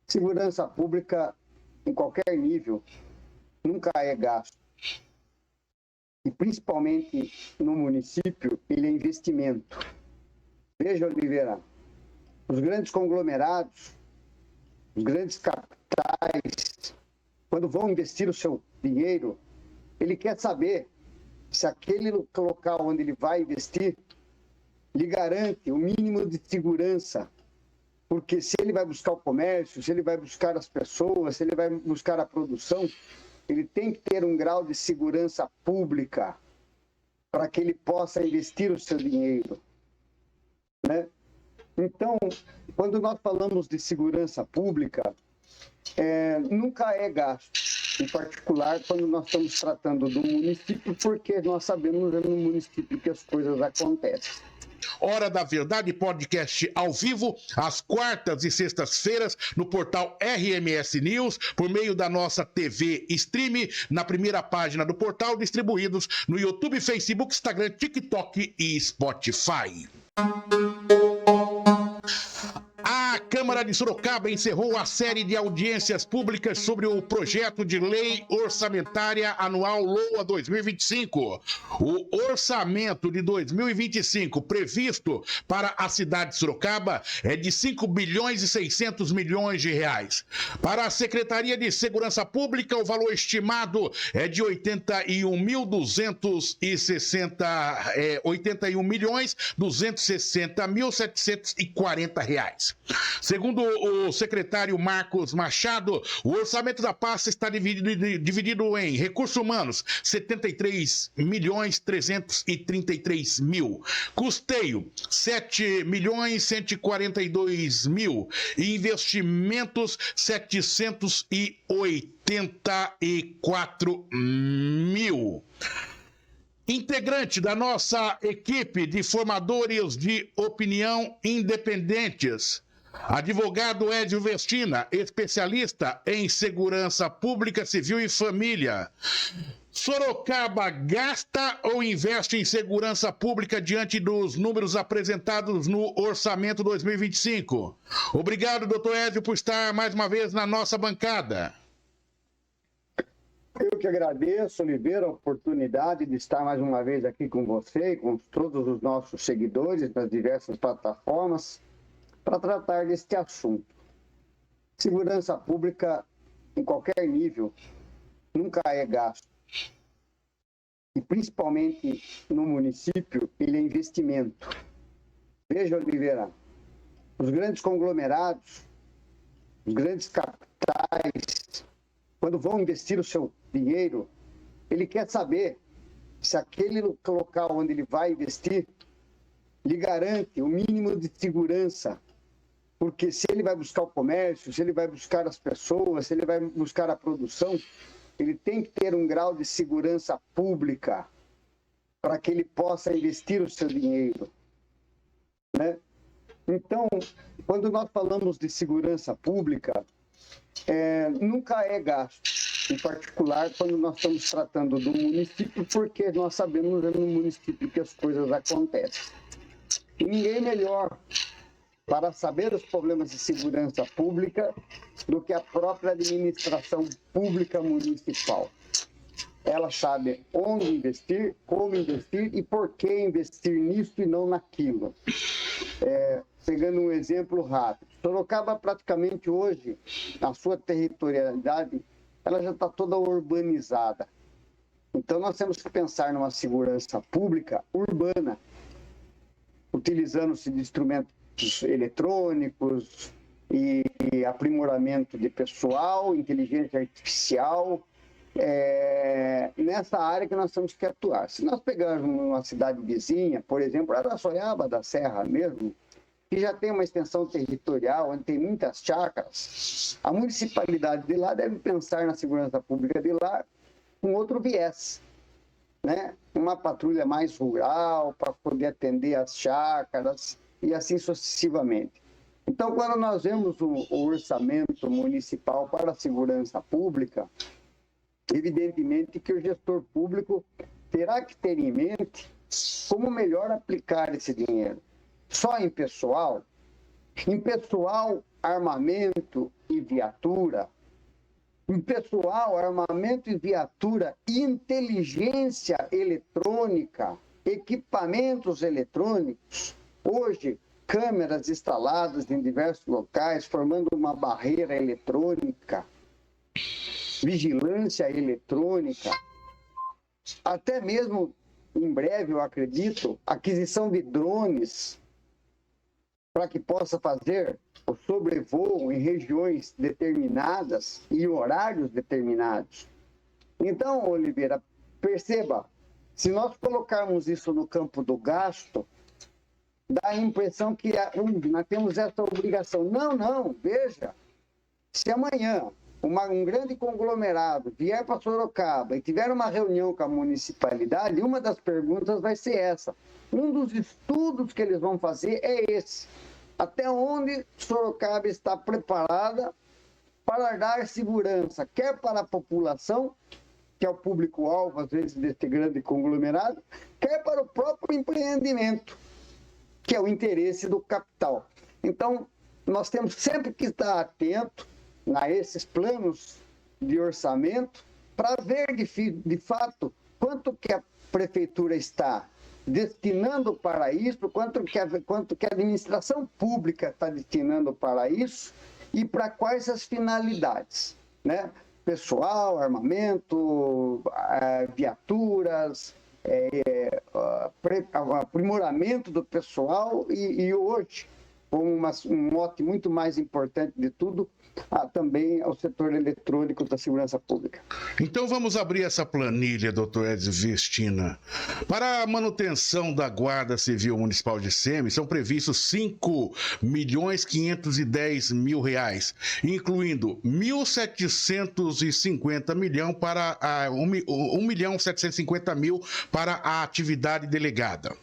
Segurança pública, em qualquer nível, nunca é gasto. E principalmente no município, ele é investimento. Veja, Oliveira, os grandes conglomerados, os grandes capitais, quando vão investir o seu dinheiro, ele quer saber se aquele local onde ele vai investir lhe garante o mínimo de segurança. Porque se ele vai buscar o comércio, se ele vai buscar as pessoas, se ele vai buscar a produção, ele tem que ter um grau de segurança pública para que ele possa investir o seu dinheiro, né? Então, quando nós falamos de segurança pública, nunca é gasto, em particular quando nós estamos tratando do município, porque nós sabemos no município que as coisas acontecem. Hora da Verdade, podcast ao vivo, às quartas e sextas-feiras, no portal RMS News, por meio da nossa TV Stream, na primeira página do portal, distribuídos no YouTube, Facebook, Instagram, TikTok e Spotify. A Câmara de Sorocaba encerrou a série de audiências públicas sobre o projeto de lei orçamentária anual LOA 2025. O orçamento de 2025 previsto para a cidade de Sorocaba é de 5 bilhões e 600 milhões de reais. Para a Secretaria de Segurança Pública, o valor estimado é de 81 milhões 260 mil 740 reais. Segundo o secretário Marcos Machado, o orçamento da pasta está dividido em recursos humanos, 73 milhões 333 mil, custeio, 7 milhões 142 mil e investimentos, 784 mil. Integrante da nossa equipe de formadores de opinião independentes, advogado Edio Vestina, especialista em segurança pública, civil e família. Sorocaba gasta ou investe em segurança pública diante dos números apresentados no orçamento 2025? Obrigado, doutor Edio, por estar mais uma vez na nossa bancada. Eu que agradeço, Oliveira, a oportunidade de estar mais uma vez aqui com você e com todos os nossos seguidores das diversas plataformas para tratar deste assunto. Segurança pública, em qualquer nível, nunca é gasto. E principalmente no município, ele é investimento. Veja, Oliveira, os grandes conglomerados, os grandes capitais, quando vão investir o seu dinheiro, ele quer saber se aquele local onde ele vai investir lhe garante o mínimo de segurança. Porque se ele vai buscar o comércio, se ele vai buscar as pessoas, se ele vai buscar a produção, ele tem que ter um grau de segurança pública para que ele possa investir o seu dinheiro, né? Então, quando nós falamos de segurança pública, nunca é gasto, em particular quando nós estamos tratando do município, porque nós sabemos no município que as coisas acontecem. E ninguém melhor para saber os problemas de segurança pública do que a própria administração pública municipal. Ela sabe onde investir, como investir e por que investir nisso e não naquilo. Pegando um exemplo rápido, Sorocaba praticamente hoje, na sua territorialidade, ela já está toda urbanizada. Então nós temos que pensar numa segurança pública urbana, utilizando-se de instrumentos eletrônicos e aprimoramento de pessoal, inteligência artificial, nessa área que nós temos que atuar. Se nós pegarmos uma cidade vizinha, por exemplo, Araçoiaba da Serra mesmo, que já tem uma extensão territorial, onde tem muitas chácaras, a municipalidade de lá deve pensar na segurança pública de lá com outro viés, né? Uma patrulha mais rural para poder atender as chácaras e assim sucessivamente. Então, quando nós vemos o orçamento municipal para a segurança pública, evidentemente que o gestor público terá que ter em mente como melhor aplicar esse dinheiro. Só em pessoal, armamento e viatura, pessoal, armamento e viatura, inteligência eletrônica, equipamentos eletrônicos, hoje câmeras instaladas em diversos locais, formando uma barreira eletrônica, vigilância eletrônica, até mesmo, em breve, eu acredito, aquisição de drones para que possa fazer o sobrevoo em regiões determinadas e horários determinados. Então, Oliveira, perceba, se nós colocarmos isso no campo do gasto, dá a impressão que nós temos essa obrigação. Não, veja, se amanhã um grande conglomerado vier para Sorocaba e tiver uma reunião com a municipalidade, uma das perguntas vai ser essa. Um dos estudos que eles vão fazer é esse. Até onde Sorocaba está preparada para dar segurança, quer para a população, que é o público-alvo, às vezes, deste grande conglomerado, quer para o próprio empreendimento, que é o interesse do capital. Então, nós temos sempre que estar atento a esses planos de orçamento para ver, de fato, quanto que a prefeitura está destinando para isso, quanto que a administração pública está destinando para isso e para quais as finalidades, né? Pessoal, armamento, viaturas, aprimoramento do pessoal e hoje, como um mote muito mais importante de tudo, também ao setor eletrônico da segurança pública. Então vamos abrir essa planilha, doutor Edson Vestina. Para a manutenção da Guarda Civil Municipal de Semi, são previstos R$5.510.000, incluindo 1.750 milhões para R$1.750.000 para a atividade delegada.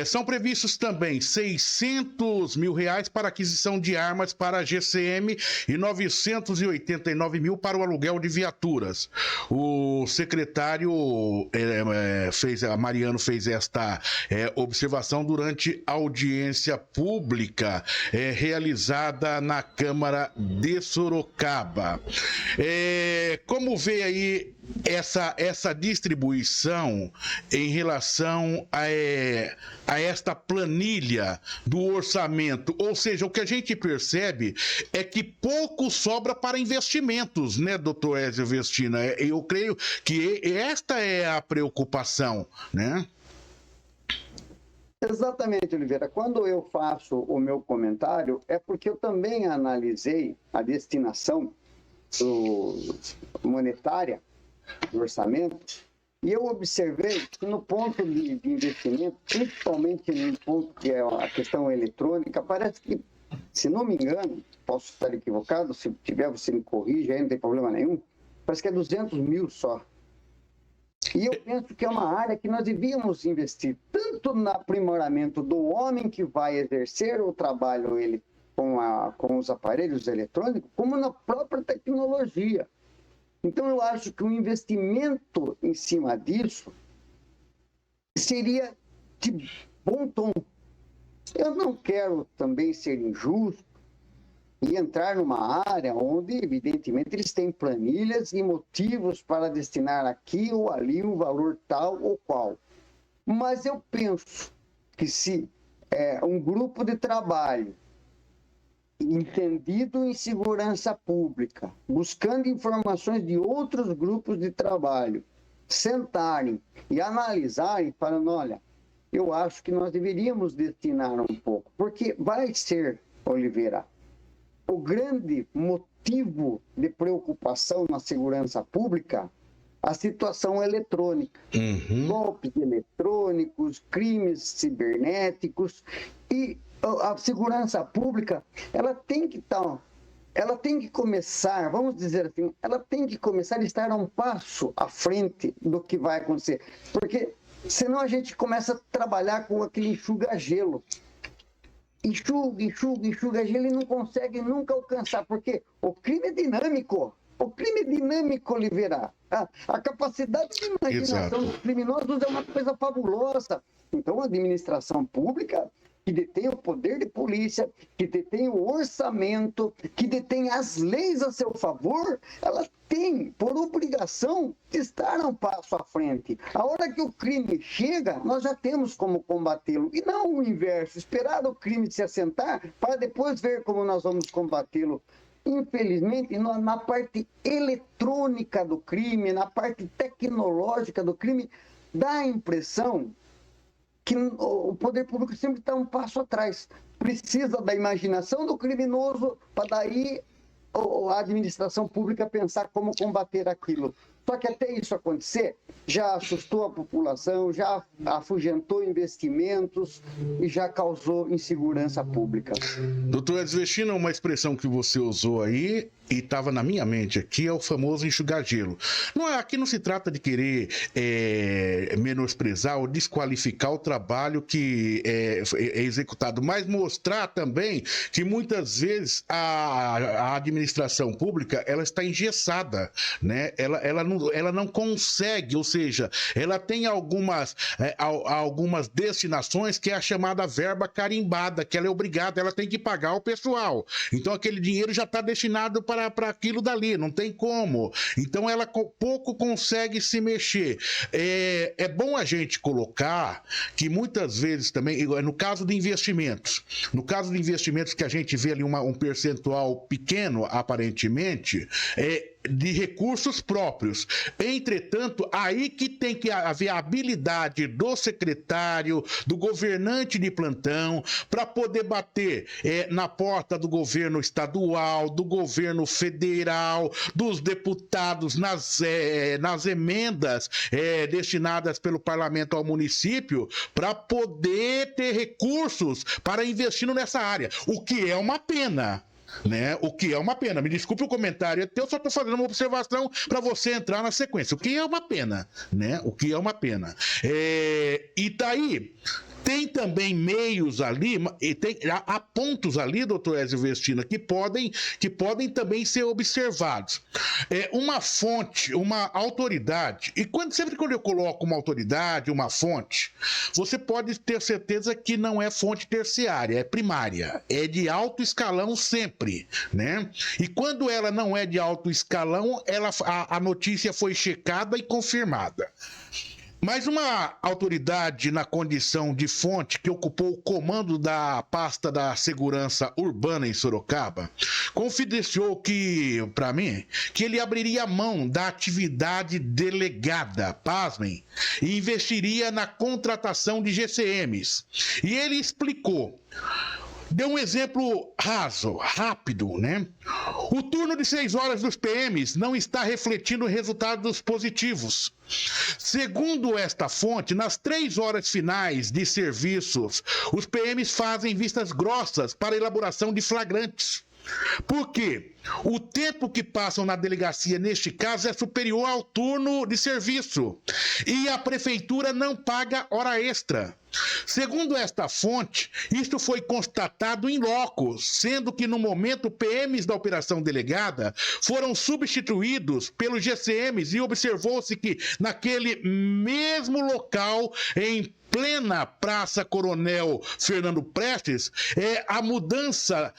São previstos também R$600.000 para aquisição de armas para a GCM e 989 mil para o aluguel de viaturas. O secretário Mariano fez esta observação durante a audiência pública realizada na Câmara de Sorocaba. Como vê aí essa distribuição em relação a esta planilha do orçamento? Ou seja, o que a gente percebe é que pouco sobra para investimentos, né, doutor Edson Vestina? Eu creio que esta é a preocupação, né? Exatamente, Oliveira. Quando eu faço o meu comentário, é porque eu também analisei a destinação monetária do orçamento e eu observei que no ponto de investimento, principalmente no ponto que é a questão eletrônica, parece que, se não me engano, posso estar equivocado, se tiver você me corrige, aí não tem problema nenhum, parece que é 200 mil só. E eu penso que é uma área que nós devíamos investir tanto no aprimoramento do homem que vai exercer o trabalho com os aparelhos eletrônicos, como na própria tecnologia. Então, eu acho que o investimento em cima disso seria de bom tom. Eu não quero também ser injusto e entrar numa área onde, evidentemente, eles têm planilhas e motivos para destinar aqui ou ali um valor tal ou qual. Mas eu penso que se um grupo de trabalho entendido em segurança pública, buscando informações de outros grupos de trabalho, sentarem e analisarem, falando, olha, eu acho que nós deveríamos destinar um pouco, porque vai ser, Oliveira, o grande motivo de preocupação na segurança pública, a situação eletrônica. Golpes eletrônicos, crimes cibernéticos e a segurança pública, ela tem que começar, vamos dizer assim, ela tem que começar a estar um passo à frente do que vai acontecer, porque senão a gente começa a trabalhar com aquele enxuga-gelo. Enxuga gelo e não consegue nunca alcançar, porque o crime é dinâmico. O crime é dinâmico, Oliveira. A capacidade de imaginação dos criminosos é uma coisa fabulosa. Então, a administração pública que detém o poder de polícia, que detém o orçamento, que detém as leis a seu favor, ela tem, por obrigação, de estar um passo à frente. A hora que o crime chega, nós já temos como combatê-lo. E não o inverso, esperar o crime se assentar para depois ver como nós vamos combatê-lo. Infelizmente, na parte eletrônica do crime, na parte tecnológica do crime, dá a impressão que o poder público sempre está um passo atrás. Precisa da imaginação do criminoso para daí a administração pública pensar como combater aquilo. Só que até isso acontecer, já assustou a população, já afugentou investimentos e já causou insegurança pública. Doutor Edson Vestina, uma expressão que você usou aí e estava na minha mente aqui é o famoso enxugar gelo. Aqui não se trata de querer menosprezar ou desqualificar o trabalho que é executado, mas mostrar também que muitas vezes a administração pública ela está engessada, né? Ela não consegue, ou seja, ela tem algumas destinações que é a chamada verba carimbada, que ela é obrigada, ela tem que pagar o pessoal. Então aquele dinheiro já está destinado para aquilo dali, não tem como. Então ela pouco consegue se mexer. É bom a gente colocar que muitas vezes também, no caso de investimentos que a gente vê ali um percentual pequeno, aparentemente, de recursos próprios. Entretanto, aí que tem que haver a habilidade do secretário, do governante de plantão, para poder bater na porta do governo estadual, do governo federal, dos deputados nas emendas destinadas pelo parlamento ao município, para poder ter recursos para investir nessa área, o que é uma pena. Né? O que é uma pena, me desculpe o comentário, eu só estou fazendo uma observação para você entrar na sequência. O que é uma pena, né? O que é uma pena. E daí tem também meios ali, há pontos ali, doutor Edson Vestina, que podem também ser observados. Uma fonte, uma autoridade, e sempre quando eu coloco uma autoridade, uma fonte, você pode ter certeza que não é fonte terciária, é primária, é de alto escalão sempre, né? E quando ela não é de alto escalão, a notícia foi checada e confirmada. Mas uma autoridade na condição de fonte que ocupou o comando da pasta da segurança urbana em Sorocaba confidenciou para mim, que ele abriria mão da atividade delegada, pasmem, e investiria na contratação de GCMs. E ele explicou. Deu um exemplo rápido, né? O turno de 6 horas dos PMs não está refletindo resultados positivos. Segundo esta fonte, nas 3 horas finais de serviços, os PMs fazem vistas grossas para elaboração de flagrantes. Por quê? O tempo que passam na delegacia, neste caso, é superior ao turno de serviço. E a prefeitura não paga hora extra. Segundo esta fonte, isto foi constatado em loco, sendo que no momento PMs da operação delegada foram substituídos pelos GCMs e observou-se que naquele mesmo local, em plena Praça Coronel Fernando Prestes, a mudança,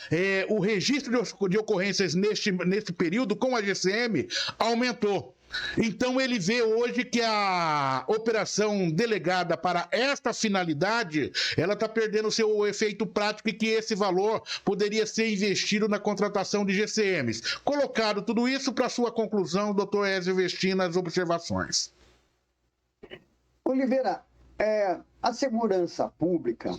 o registro de ocorrências neste período com a GCM aumentou. Então ele vê hoje que a operação delegada para esta finalidade, ela está perdendo seu efeito prático e que esse valor poderia ser investido na contratação de GCMs. Colocado tudo isso para sua conclusão, doutor Edson Vestina, as observações. Oliveira, a segurança pública,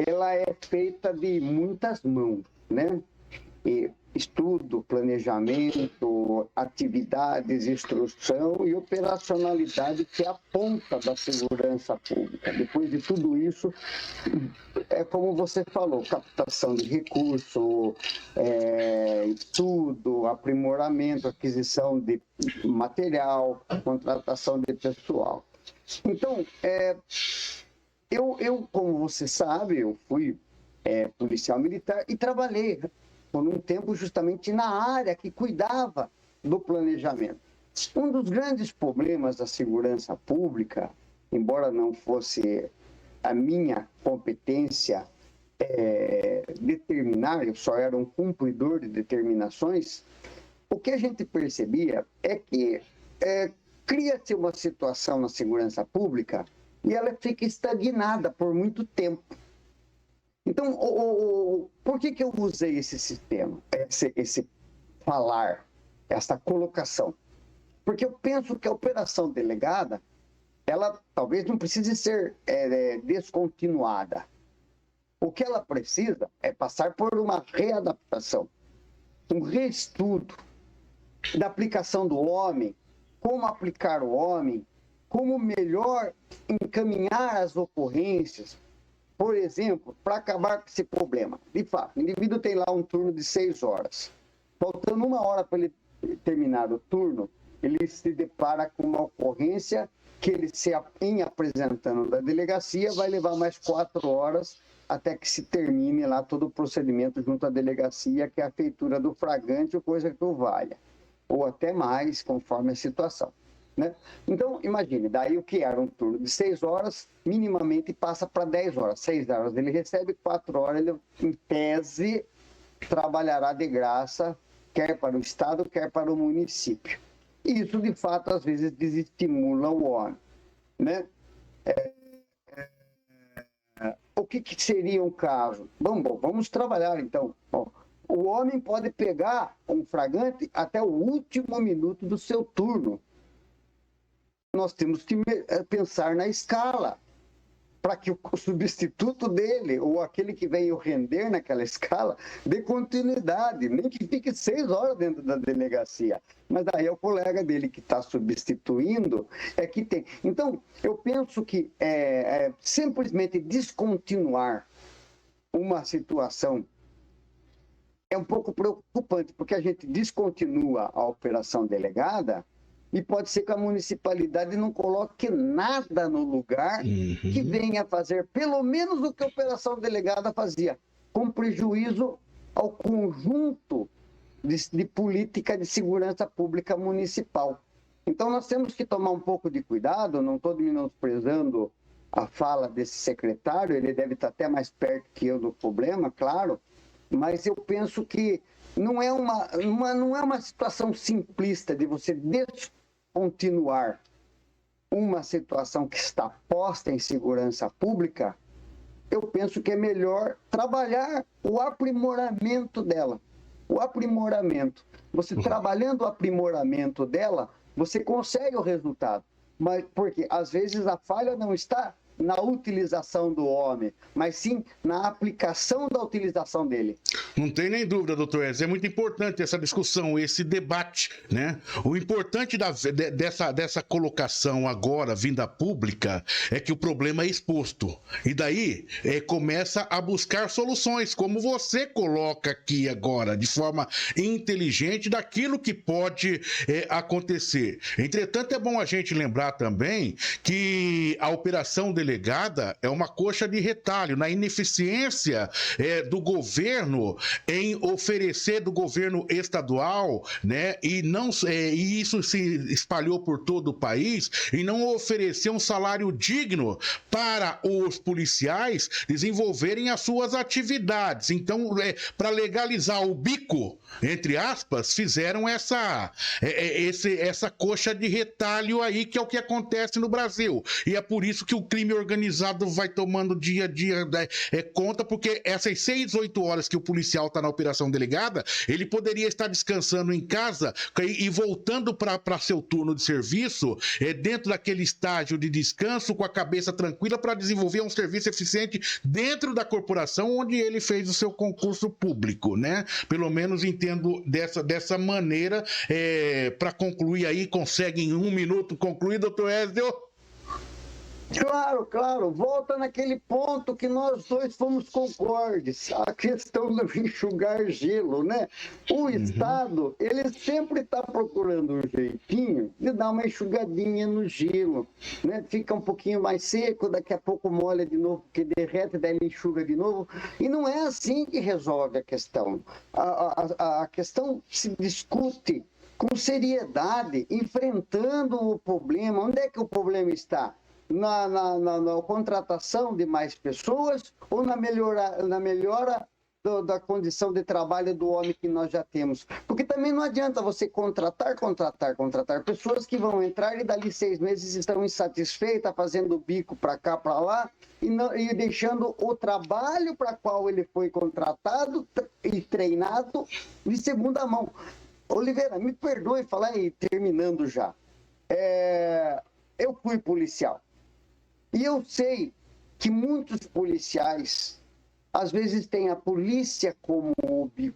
ela é feita de muitas mãos, né? Estudo, planejamento, atividades, instrução e operacionalidade, que é a ponta da segurança pública. Depois de tudo isso, é como você falou, captação de recurso, estudo, aprimoramento, aquisição de material, contratação de pessoal. Então, eu, como você sabe, eu fui policial militar e trabalhei por um tempo justamente na área que cuidava do planejamento. Um dos grandes problemas da segurança pública, embora não fosse a minha competência determinar, eu só era um cumpridor de determinações, o que a gente percebia é que cria-se uma situação na segurança pública e ela fica estagnada por muito tempo. Então, por que eu usei esse sistema, esse falar, essa colocação? Porque eu penso que a operação delegada, ela talvez não precise ser descontinuada. O que ela precisa é passar por uma readaptação, um reestudo da aplicação do homem, como aplicar o homem, como melhor encaminhar as ocorrências, por exemplo, para acabar com esse problema. De fato, o indivíduo tem lá um turno de 6 horas. Faltando 1 hora para ele terminar o turno, ele se depara com uma ocorrência que ele, em apresentando da delegacia, vai levar mais 4 horas até que se termine lá todo o procedimento junto à delegacia, que é a feitura do flagrante ou coisa que o valha, ou até mais, conforme a situação, né? Então, imagine, daí o que era um turno de 6 horas, minimamente passa para 10 horas. 6 horas ele recebe, 4 horas ele, em tese, trabalhará de graça, quer para o Estado, quer para o município. E isso, de fato, às vezes desestimula o homem, né? O que seria um caso? Vamos trabalhar, então. O homem pode pegar um flagrante até o último minuto do seu turno. Nós temos que pensar na escala, para que o substituto dele, ou aquele que vem o render naquela escala, dê continuidade, nem que fique 6 horas dentro da delegacia. Mas daí é o colega dele que está substituindo, é que tem. Então, eu penso que simplesmente descontinuar uma situação é um pouco preocupante, porque a gente descontinua a operação delegada e pode ser que a municipalidade não coloque nada no lugar que venha fazer pelo menos o que a operação delegada fazia, com prejuízo ao conjunto de política de segurança pública municipal. Então, nós temos que tomar um pouco de cuidado, não estou menosprezando a fala desse secretário, ele deve estar até mais perto que eu do problema, claro, mas eu penso que não é uma situação simplista de você descontinuar uma situação que está posta em segurança pública. Eu penso que é melhor trabalhar o aprimoramento dela. O aprimoramento. Você trabalhando o aprimoramento dela, você consegue o resultado. Mas porque às vezes a falha não está na utilização do homem, mas sim na aplicação da utilização dele. Não tem nem dúvida, doutor Ezio, é muito importante essa discussão, esse debate, né? O importante dessa colocação agora, vinda pública, é que o problema é exposto. E daí começa a buscar soluções, como você coloca aqui agora, de forma inteligente, daquilo que pode acontecer. Entretanto, é bom a gente lembrar também que a operação delegada é uma coxa de retalho na ineficiência do governo em oferecer, do governo estadual, né, e isso se espalhou por todo o país, e não oferecer um salário digno para os policiais desenvolverem as suas atividades. Então, para legalizar o bico, entre aspas, fizeram essa coxa de retalho aí, que é o que acontece no Brasil. E é por isso que o crime organizado vai tomando dia a dia conta, porque essas 6, 8 horas que o policial está na operação delegada, ele poderia estar descansando em casa e voltando para seu turno de serviço, dentro daquele estágio de descanso, com a cabeça tranquila, para desenvolver um serviço eficiente dentro da corporação onde ele fez o seu concurso público, né? Pelo menos entendo dessa maneira. Para concluir aí, consegue em 1 minuto concluir, doutor Ezio? Claro, volta naquele ponto que nós dois fomos concordes, a questão do enxugar gelo, né? O Estado, ele sempre está procurando um jeitinho de dar uma enxugadinha no gelo, né? Fica um pouquinho mais seco, daqui a pouco molha de novo, porque derrete, daí ele enxuga de novo, e não é assim que resolve a questão. A questão se discute com seriedade, enfrentando o problema. Onde é que o problema está? na contratação de mais pessoas ou na melhora da condição de trabalho do homem que nós já temos? Porque também não adianta você contratar pessoas que vão entrar e dali 6 meses estão insatisfeitas, fazendo bico para cá, para lá, e deixando o trabalho para qual ele foi contratado e treinado de segunda mão. Oliveira, me perdoe falar e terminando já. Eu fui policial e eu sei que muitos policiais às vezes têm a polícia como hobby.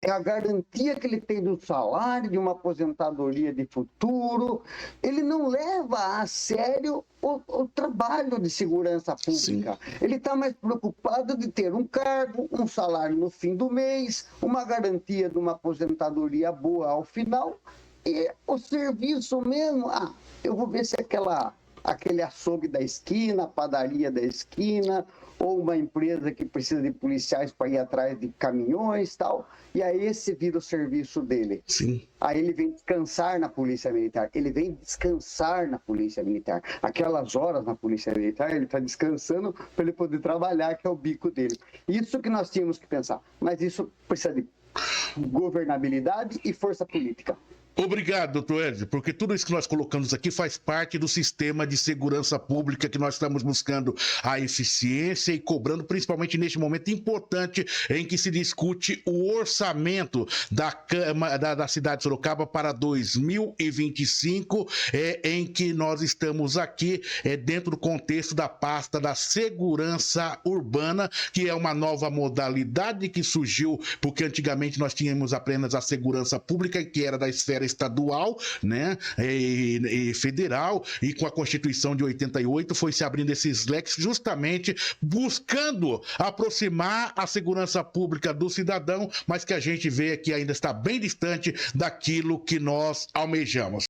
É a garantia que ele tem do salário, de uma aposentadoria de futuro. Ele não leva a sério o trabalho de segurança pública. Sim. Ele está mais preocupado de ter um cargo, um salário no fim do mês, uma garantia de uma aposentadoria boa ao final. E o serviço mesmo, eu vou ver se aquele açougue da esquina, a padaria da esquina, ou uma empresa que precisa de policiais para ir atrás de caminhões e tal, e aí esse vira o serviço dele. Sim. Aí ele vem descansar na Polícia Militar, Aquelas horas na Polícia Militar, ele está descansando para ele poder trabalhar, que é o bico dele. Isso que nós tínhamos que pensar, mas isso precisa de governabilidade e força política. Obrigado, doutor Edson, porque tudo isso que nós colocamos aqui faz parte do sistema de segurança pública que nós estamos buscando a eficiência e cobrando, principalmente neste momento importante em que se discute o orçamento da cidade de Sorocaba para 2025, em que nós estamos aqui dentro do contexto da pasta da segurança urbana, que é uma nova modalidade que surgiu, porque antigamente nós tínhamos apenas a segurança pública, que era da esfera estadual, né, e federal, e com a Constituição de 88 foi se abrindo esses leques justamente buscando aproximar a segurança pública do cidadão, mas que a gente vê que ainda está bem distante daquilo que nós almejamos.